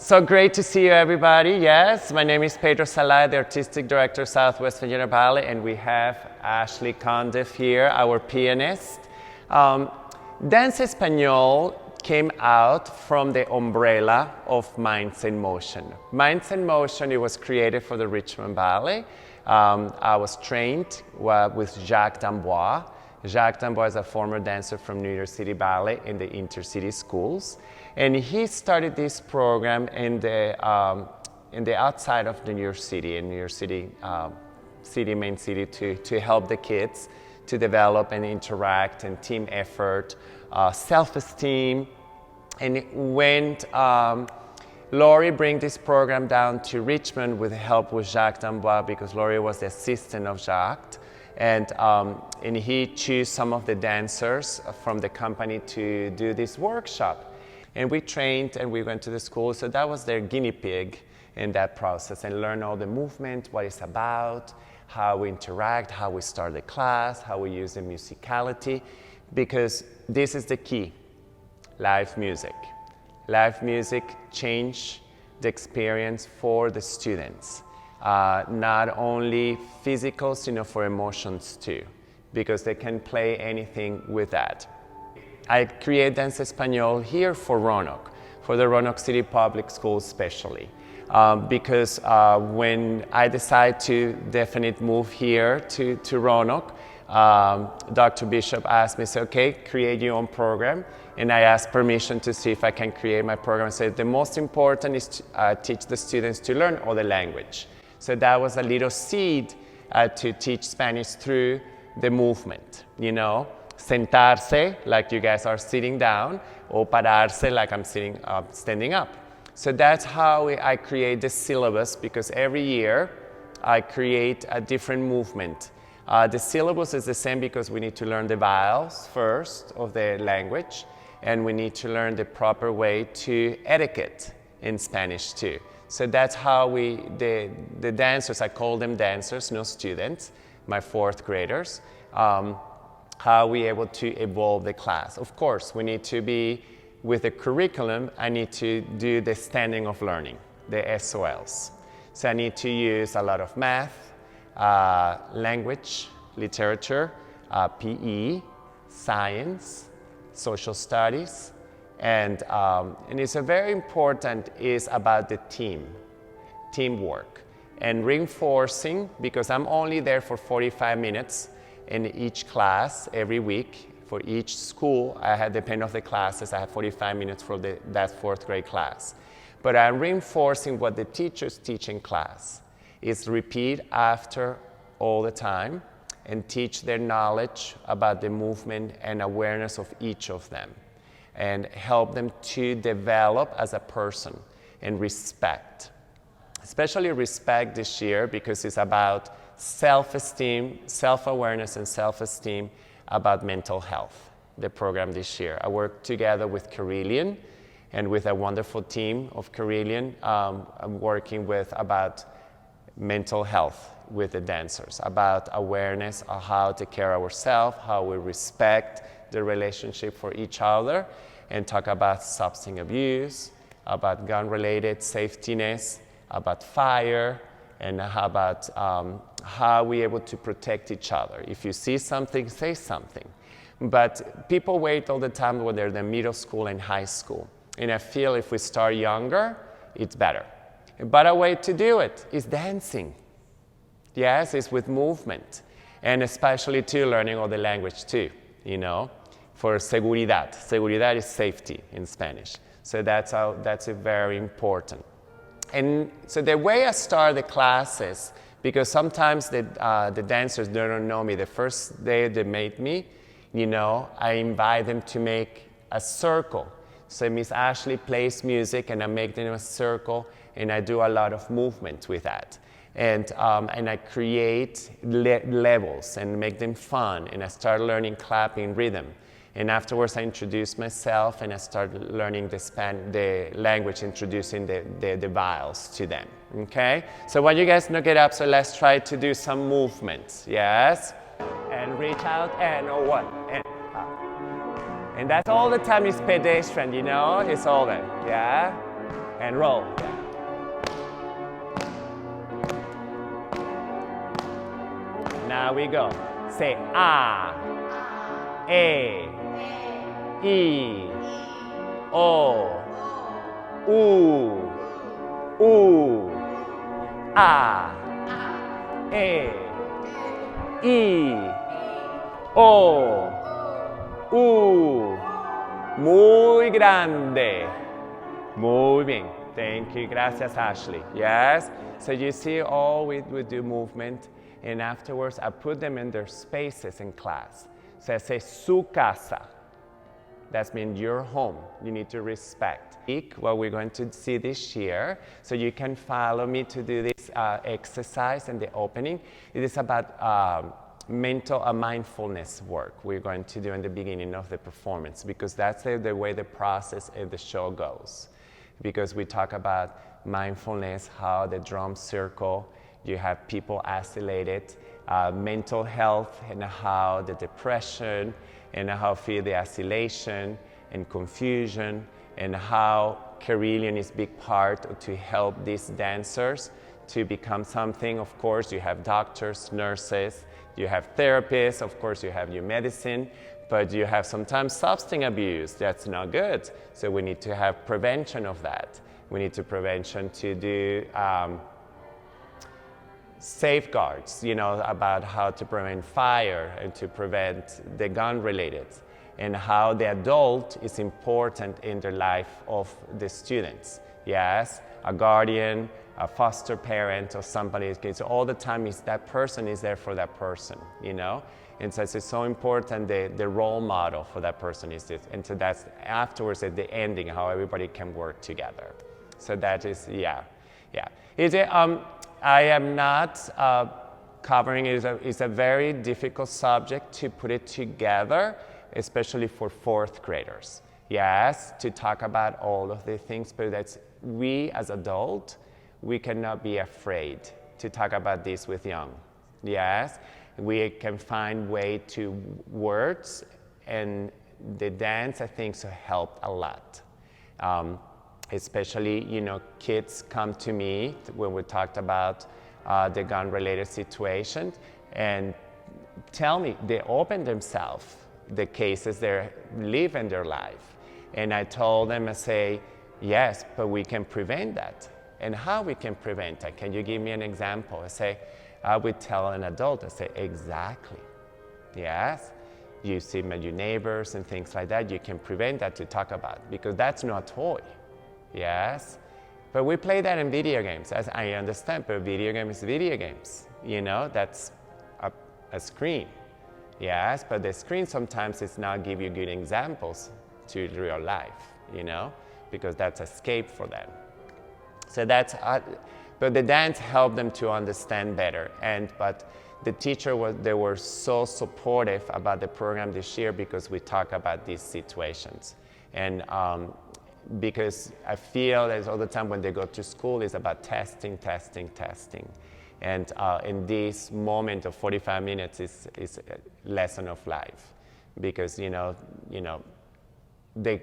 So great to see you, everybody. Yes, my name is Pedro Salai, the Artistic Director, Southwest Virginia Ballet, and we have Ashley Condiff here, our pianist. Dance Espanol came out from the umbrella of Minds in Motion. Minds in Motion, it was created for the Richmond Ballet. I was trained with Jacques D'Amboise. Jacques D'Amboise is a former dancer from New York City Ballet in the intercity schools. And he started this program in the outside of New York City, in New York City, main city, to help the kids to develop and interact and team effort, self-esteem. And when Laurie bring this program down to Richmond with help with Jacques D'Amboise, because Laurie was the assistant of Jacques, and he chose some of the dancers from the company to do this workshop. And we trained and we went to the school, so that was their guinea pig in that process, and learn all the movement, what it's about, how we interact, how we start the class, how we use the musicality, because this is the key, live music. Live music changed the experience for the students, not only physicals, for emotions too, because they can play anything with that. I create Dance Espanol here for Roanoke, for the Roanoke City Public Schools especially, because when I decided to definitely move here to Roanoke, Dr. Bishop asked me, say, okay, create your own program, and I asked permission to see if I can create my program. I said the most important is to teach the students to learn all the language. So that was a little seed to teach Spanish through the movement, sentarse, like you guys are sitting down, or pararse, like I'm standing up. So that's how I create the syllabus, because every year I create a different movement. The syllabus is the same because we need to learn the vowels first of the language, and we need to learn the proper way to etiquette in Spanish too. So that's how the dancers, I call them dancers, no students, my fourth graders, how we able to evolve the class. Of course, we need to be, with the curriculum, I need to do the standing of learning, the SOLs. So I need to use a lot of math, language, literature, PE, science, social studies, and it's a very important is about the teamwork, and reinforcing, because I'm only there for 45 minutes in each class every week. For each school, I had, depending on the classes, I have 45 minutes for that fourth grade class. But I'm reinforcing what the teachers teach in class, is repeat after all the time and teach their knowledge about the movement and awareness of each of them, and help them to develop as a person and respect. Especially respect this year, because it's about self-esteem, self-awareness and self-esteem about mental health, the program this year. I work together with Carillion and with a wonderful team of Carillion. I'm working with about mental health with the dancers, about awareness of how to care ourselves, how we respect the relationship for each other, and talk about substance abuse, about gun-related safetiness, about fire, and about how we're able to protect each other. If you see something, say something. But people wait all the time when they're in the middle school and high school. And I feel if we start younger, it's better. But a way to do it is dancing. Yes, it's with movement. And especially too, learning all the language too, for seguridad. Seguridad is safety in Spanish. So that's very important. And so the way I start the classes, because sometimes the dancers don't know me. The first day they meet me, I invite them to make a circle. So Miss Ashley plays music and I make them a circle, and I do a lot of movement with that. And I create levels and make them fun, and I start learning clapping rhythm. And afterwards, I introduce myself and I start learning the language, introducing the vowels to them, okay? So when you guys get up, so let's try to do some movements, yes? And reach out, and one, and up. And that's all the time is pedestrian, it's all that, yeah? and roll. Now we go. Say A, E, I, O, U, A, E, I, O, U. Muy grande. Muy bien. Thank you. Gracias, Ashley. Yes. So you see all we do movement, and afterwards I put them in their spaces in class. So I say su casa. That means your home. You need to respect. What we're going to see this year, so you can follow me to do this exercise in the opening. It is about mindfulness work we're going to do in the beginning of the performance, because that's the way the process of the show goes. Because we talk about mindfulness, how the drum circle, you have people isolated, mental health, and how the depression, and how feel the isolation and confusion, and how carillon is a big part to help these dancers to become something. Of course, you have doctors, nurses, you have therapists, of course you have your medicine, but you have sometimes substance abuse. That's not good. So we need to have prevention of that. We need to prevention to do safeguards, about how to prevent fire and to prevent the gun related, and how the adult is important in the life of the students. Yes, a guardian, a foster parent, or somebody. So all the time is that person is there for that person, And so it's so important, the role model for that person is this. And so that's afterwards at the ending, how everybody can work together. So that is, yeah. I am not covering it. It's a very difficult subject to put it together, especially for fourth graders. Yes, to talk about all of the things, but that's we as adults, we cannot be afraid to talk about this with young. Yes, we can find way to words, and the dance, I think, so helped a lot. Especially, kids come to me when we talked about the gun-related situation and tell me, they open themselves, the cases they live in their life. And I told them, I say, yes, but we can prevent that. And how we can prevent that? Can you give me an example? I would tell an adult, I say, exactly. Yes, you see your neighbors and things like that, you can prevent that to talk about, because that's not a toy. Yes, but we play that in video games, as I understand, but video game is video games. That's a screen. Yes, but the screen sometimes is not give you good examples to real life, because that's escape for them. So that's, but the dance helped them to understand better. But the teacher they were so supportive about the program this year, because we talk about these situations. And because I feel that all the time when they go to school is about testing. And in this moment of 45 minutes is a lesson of life, because they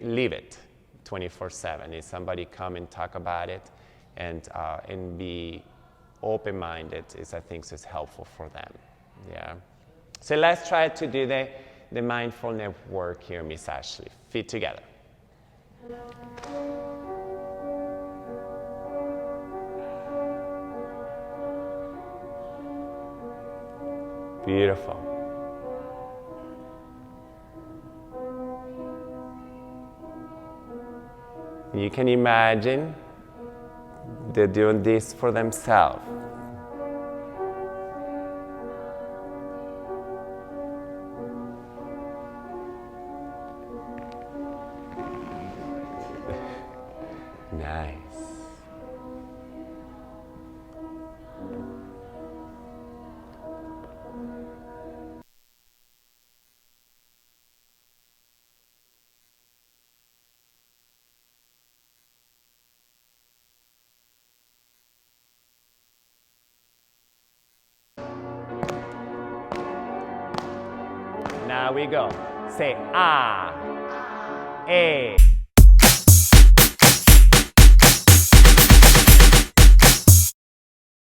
live it 24/7. If somebody come and talk about it and be open-minded, I think is helpful for them. Yeah. So let's try to do the mindfulness work here, Miss Ashley. Feet together. Beautiful. You can imagine they're doing this for themselves. Nice. Now we go. Say A, E.